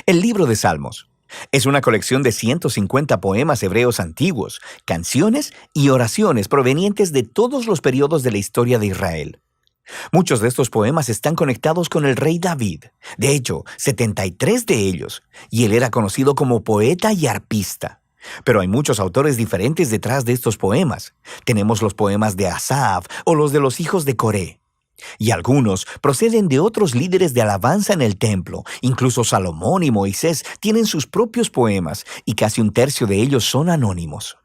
El libro de Salmos es una colección de 150 poemas hebreos antiguos, canciones y oraciones provenientes de todos los periodos de la historia de Israel. Muchos de estos poemas están conectados con el rey David, de hecho, 73 de ellos, y él era conocido como poeta y arpista. Pero hay muchos autores diferentes detrás de estos poemas. Tenemos los poemas de Asaf o los de los hijos de Coré. Y algunos proceden de otros líderes de alabanza en el templo. Incluso Salomón y Moisés tienen sus propios poemas, y casi un tercio de ellos son anónimos.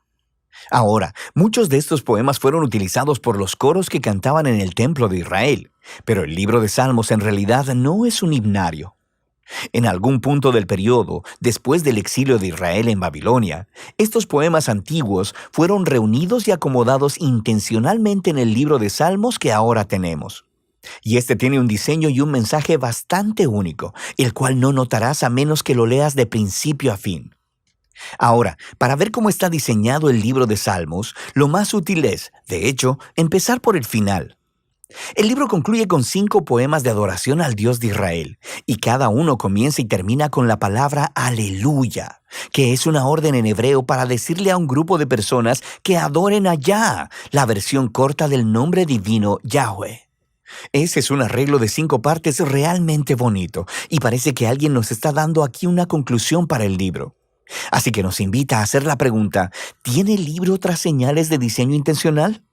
Ahora, muchos de estos poemas fueron utilizados por los coros que cantaban en el templo de Israel, pero el libro de Salmos en realidad no es un himnario. En algún punto del periodo, después del exilio de Israel en Babilonia, estos poemas antiguos fueron reunidos y acomodados intencionalmente en el libro de Salmos que ahora tenemos. Y este tiene un diseño y un mensaje bastante único, el cual no notarás a menos que lo leas de principio a fin. Ahora, para ver cómo está diseñado el libro de Salmos, lo más útil es, de hecho, empezar por el final. El libro concluye con 5 poemas de adoración al Dios de Israel, y cada uno comienza y termina con la palabra aleluya, que es una orden en hebreo para decirle a un grupo de personas que adoren a Yah, la versión corta del nombre divino Yahweh. Ese es un arreglo de 5 partes realmente bonito, y parece que alguien nos está dando aquí una conclusión para el libro. Así que nos invita a hacer la pregunta, ¿tiene el libro otras señales de diseño intencional?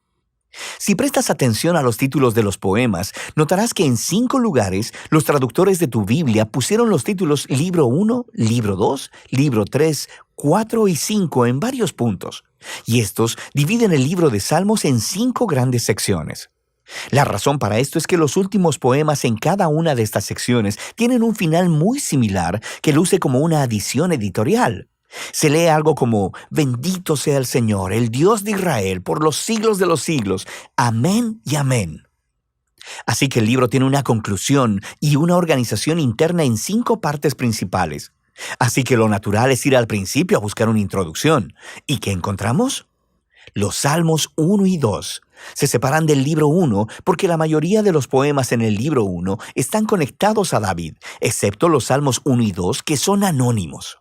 Si prestas atención a los títulos de los poemas, notarás que en 5 lugares los traductores de tu Biblia pusieron los títulos Libro 1, Libro 2, Libro 3, 4 y 5 en varios puntos. Y estos dividen el libro de Salmos en 5 grandes secciones. La razón para esto es que los últimos poemas en cada una de estas secciones tienen un final muy similar que luce como una adición editorial. Se lee algo como, bendito sea el Señor, el Dios de Israel, por los siglos de los siglos. Amén y amén. Así que el libro tiene una conclusión y una organización interna en 5 partes principales. Así que lo natural es ir al principio a buscar una introducción. ¿Y qué encontramos? Los Salmos 1 y 2 se separan del libro 1 porque la mayoría de los poemas en el libro 1 están conectados a David, excepto los Salmos 1 y 2 que son anónimos.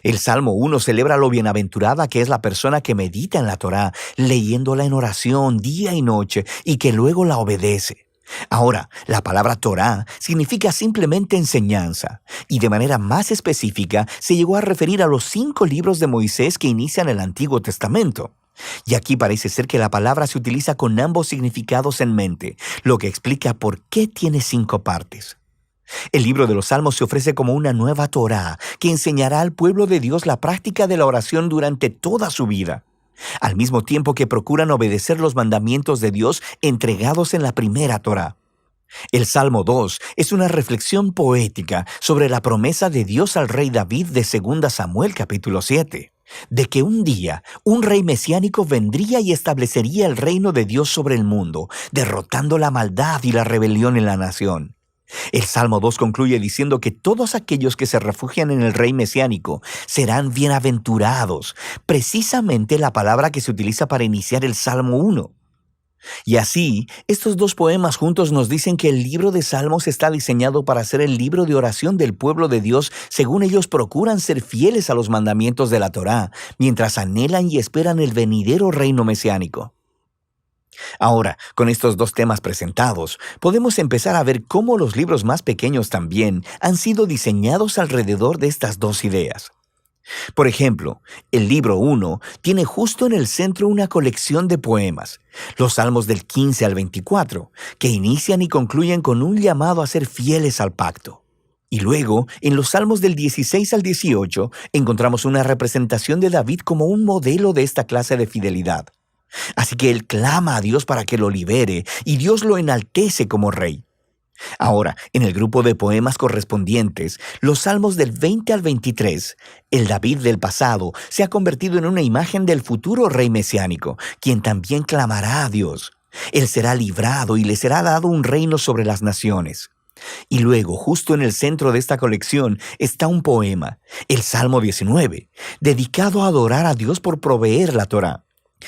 El Salmo 1 celebra lo bienaventurada que es la persona que medita en la Torá, leyéndola en oración día y noche y que luego la obedece. Ahora, la palabra Torá significa simplemente enseñanza, y de manera más específica se llegó a referir a los 5 libros de Moisés que inician el Antiguo Testamento. Y aquí parece ser que la palabra se utiliza con ambos significados en mente, lo que explica por qué tiene 5 partes. El libro de los Salmos se ofrece como una nueva Torá que enseñará al pueblo de Dios la práctica de la oración durante toda su vida, al mismo tiempo que procuran obedecer los mandamientos de Dios entregados en la primera Torá. El Salmo 2 es una reflexión poética sobre la promesa de Dios al rey David de 2 Samuel capítulo 7, de que un día un rey mesiánico vendría y establecería el reino de Dios sobre el mundo, derrotando la maldad y la rebelión en la nación. El Salmo 2 concluye diciendo que todos aquellos que se refugian en el rey mesiánico serán bienaventurados, precisamente la palabra que se utiliza para iniciar el Salmo 1. Y así, estos 2 poemas juntos nos dicen que el libro de Salmos está diseñado para ser el libro de oración del pueblo de Dios según ellos procuran ser fieles a los mandamientos de la Torá, mientras anhelan y esperan el venidero reino mesiánico. Ahora, con estos 2 temas presentados, podemos empezar a ver cómo los libros más pequeños también han sido diseñados alrededor de estas 2 ideas. Por ejemplo, el libro 1 tiene justo en el centro una colección de poemas, los Salmos del 15 al 24, que inician y concluyen con un llamado a ser fieles al pacto. Y luego, en los Salmos del 16 al 18, encontramos una representación de David como un modelo de esta clase de fidelidad. Así que él clama a Dios para que lo libere, y Dios lo enaltece como rey. Ahora, en el grupo de poemas correspondientes, los Salmos del 20 al 23, el David del pasado se ha convertido en una imagen del futuro rey mesiánico, quien también clamará a Dios. Él será librado y le será dado un reino sobre las naciones. Y luego, justo en el centro de esta colección, está un poema, el Salmo 19, dedicado a adorar a Dios por proveer la Torá.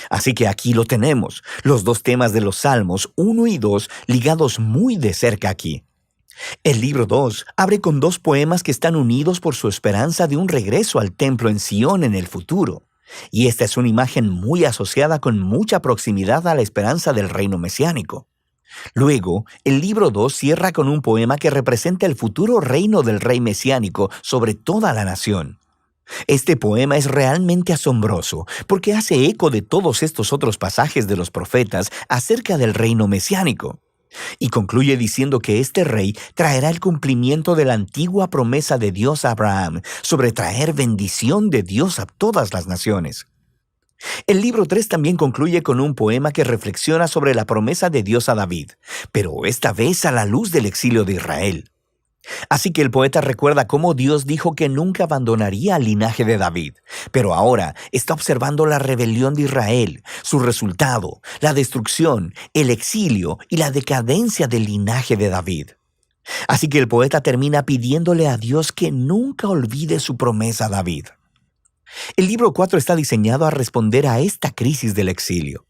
Así que aquí lo tenemos, los 2 temas de los Salmos 1 y 2 ligados muy de cerca aquí. El libro 2 abre con dos poemas que están unidos por su esperanza de un regreso al templo en Sion en el futuro. Y esta es una imagen muy asociada con mucha proximidad a la esperanza del reino mesiánico. Luego, el libro 2 cierra con un poema que representa el futuro reino del rey mesiánico sobre toda la nación. Este poema es realmente asombroso porque hace eco de todos estos otros pasajes de los profetas acerca del reino mesiánico. Y concluye diciendo que este rey traerá el cumplimiento de la antigua promesa de Dios a Abraham sobre traer bendición de Dios a todas las naciones. El libro 3 también concluye con un poema que reflexiona sobre la promesa de Dios a David, pero esta vez a la luz del exilio de Israel. Así que el poeta recuerda cómo Dios dijo que nunca abandonaría al linaje de David, pero ahora está observando la rebelión de Israel, su resultado, la destrucción, el exilio y la decadencia del linaje de David. Así que el poeta termina pidiéndole a Dios que nunca olvide su promesa a David. El libro 4 está diseñado a responder a esta crisis del exilio.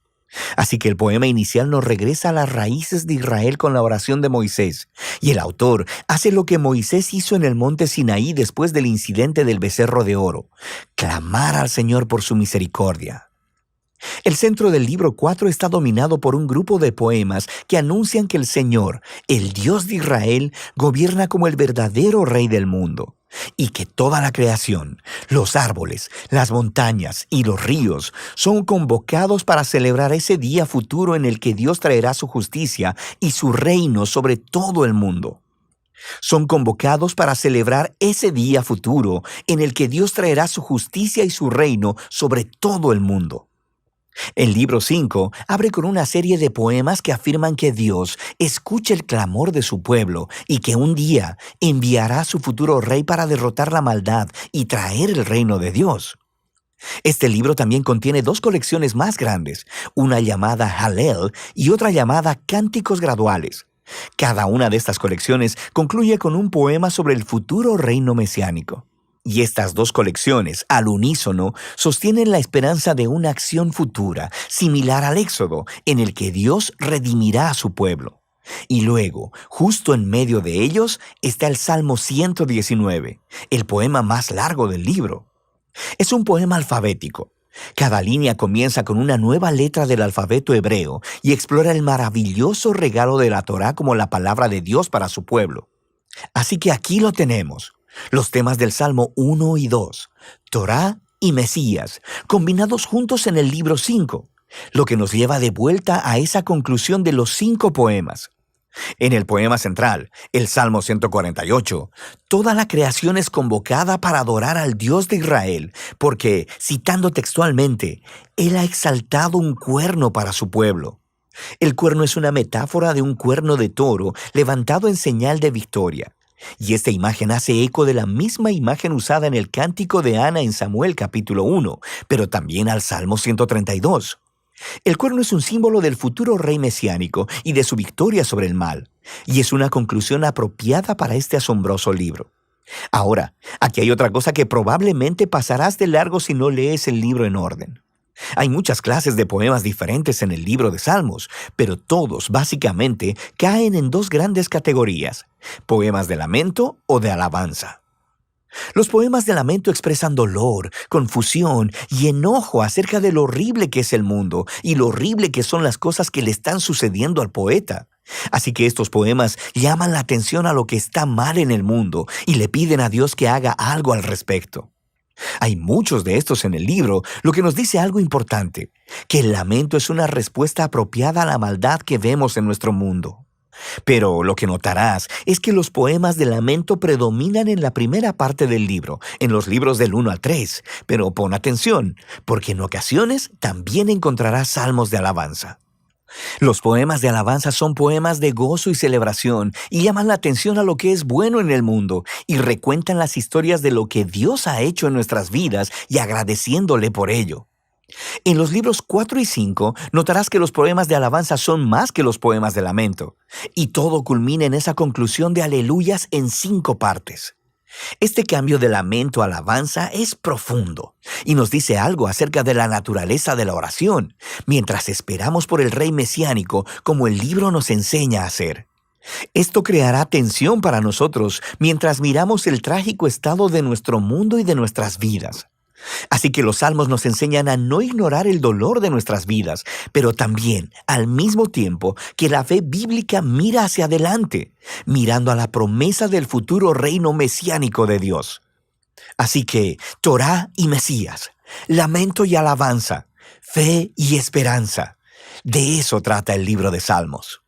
Así que el poema inicial nos regresa a las raíces de Israel con la oración de Moisés, y el autor hace lo que Moisés hizo en el monte Sinaí después del incidente del becerro de oro: clamar al Señor por su misericordia. El centro del libro 4 está dominado por un grupo de poemas que anuncian que el Señor, el Dios de Israel, gobierna como el verdadero Rey del mundo, y que toda la creación, los árboles, las montañas y los ríos son convocados para celebrar ese día futuro en el que Dios traerá su justicia y su reino sobre todo el mundo. Son convocados para celebrar ese día futuro en el que Dios traerá su justicia y su reino sobre todo el mundo. El libro 5 abre con una serie de poemas que afirman que Dios escucha el clamor de su pueblo y que un día enviará a su futuro rey para derrotar la maldad y traer el reino de Dios. Este libro también contiene dos colecciones más grandes, una llamada Hallel y otra llamada Cánticos Graduales. Cada una de estas colecciones concluye con un poema sobre el futuro reino mesiánico. Y estas dos colecciones, al unísono, sostienen la esperanza de una acción futura, similar al Éxodo, en el que Dios redimirá a su pueblo. Y luego, justo en medio de ellos, está el Salmo 119, el poema más largo del libro. Es un poema alfabético. Cada línea comienza con una nueva letra del alfabeto hebreo y explora el maravilloso regalo de la Torá como la palabra de Dios para su pueblo. Así que aquí lo tenemos. Los temas del Salmo 1 y 2, Torá y Mesías, combinados juntos en el libro 5, lo que nos lleva de vuelta a esa conclusión de los 5 poemas. En el poema central, el Salmo 148, toda la creación es convocada para adorar al Dios de Israel, porque, citando textualmente, Él ha exaltado un cuerno para su pueblo. El cuerno es una metáfora de un cuerno de toro levantado en señal de victoria. Y esta imagen hace eco de la misma imagen usada en el cántico de Ana en Samuel capítulo 1, pero también al Salmo 132. El cuerno es un símbolo del futuro rey mesiánico y de su victoria sobre el mal, y es una conclusión apropiada para este asombroso libro. Ahora, aquí hay otra cosa que probablemente pasarás de largo si no lees el libro en orden. Hay muchas clases de poemas diferentes en el libro de Salmos, pero todos, básicamente, caen en dos grandes categorías: poemas de lamento o de alabanza. Los poemas de lamento expresan dolor, confusión y enojo acerca de lo horrible que es el mundo y lo horrible que son las cosas que le están sucediendo al poeta. Así que estos poemas llaman la atención a lo que está mal en el mundo y le piden a Dios que haga algo al respecto. Hay muchos de estos en el libro, lo que nos dice algo importante, que el lamento es una respuesta apropiada a la maldad que vemos en nuestro mundo. Pero lo que notarás es que los poemas de lamento predominan en la primera parte del libro, en los libros del 1 al 3, pero pon atención, porque en ocasiones también encontrarás salmos de alabanza. Los poemas de alabanza son poemas de gozo y celebración y llaman la atención a lo que es bueno en el mundo y recuentan las historias de lo que Dios ha hecho en nuestras vidas y agradeciéndole por ello. En los libros 4 y 5 notarás que los poemas de alabanza son más que los poemas de lamento, y todo culmina en esa conclusión de aleluyas en 5 partes. Este cambio de lamento a alabanza es profundo y nos dice algo acerca de la naturaleza de la oración, mientras esperamos por el rey mesiánico como el libro nos enseña a hacer. Esto creará tensión para nosotros mientras miramos el trágico estado de nuestro mundo y de nuestras vidas. Así que los salmos nos enseñan a no ignorar el dolor de nuestras vidas, pero también, al mismo tiempo, que la fe bíblica mira hacia adelante, mirando a la promesa del futuro reino mesiánico de Dios. Así que, Torá y Mesías, lamento y alabanza, fe y esperanza. De eso trata el libro de Salmos.